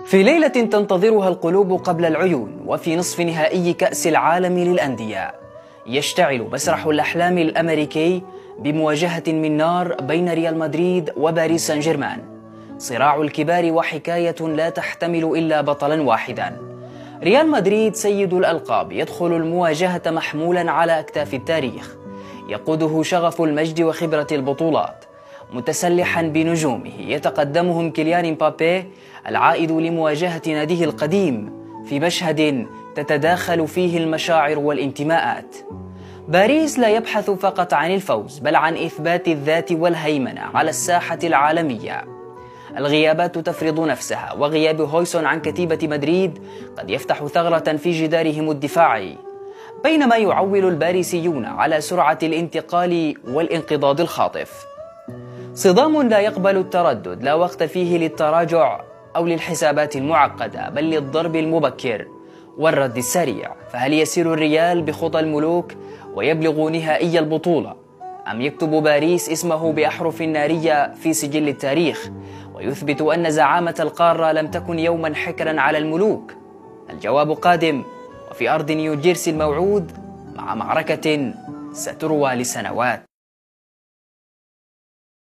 في ليلة تنتظرها القلوب قبل العيون، وفي نصف نهائي كأس العالم للأندية، يشتعل مسرح الأحلام الأمريكي بمواجهة من نار بين ريال مدريد وباريس سان جيرمان. صراع الكبار وحكاية لا تحتمل إلا بطلا واحدا. ريال مدريد سيد الألقاب يدخل المواجهة محمولا على أكتاف التاريخ، يقوده شغف المجد وخبرة البطولات، متسلحا بنجومه يتقدمهم كيليان مبابي العائد لمواجهة ناديه القديم في مشهد تتداخل فيه المشاعر والانتماءات. باريس لا يبحث فقط عن الفوز، بل عن إثبات الذات والهيمنة على الساحة العالمية. الغيابات تفرض نفسها، وغياب هويسون عن كتيبة مدريد قد يفتح ثغرة في جدارهم الدفاعي، بينما يعول الباريسيون على سرعة الانتقال والانقضاض الخاطف. صدام لا يقبل التردد، لا وقت فيه للتراجع أو للحسابات المعقدة، بل للضرب المبكر والرد السريع. فهل يسير الريال بخطى الملوك ويبلغ نهائي البطولة، أم يكتب باريس اسمه بأحرف نارية في سجل التاريخ ويثبت أن زعامة القارة لم تكن يوما حكرا على الملوك؟ الجواب قادم، وفي أرض نيوجيرسي الموعود، مع معركة ستروى لسنوات.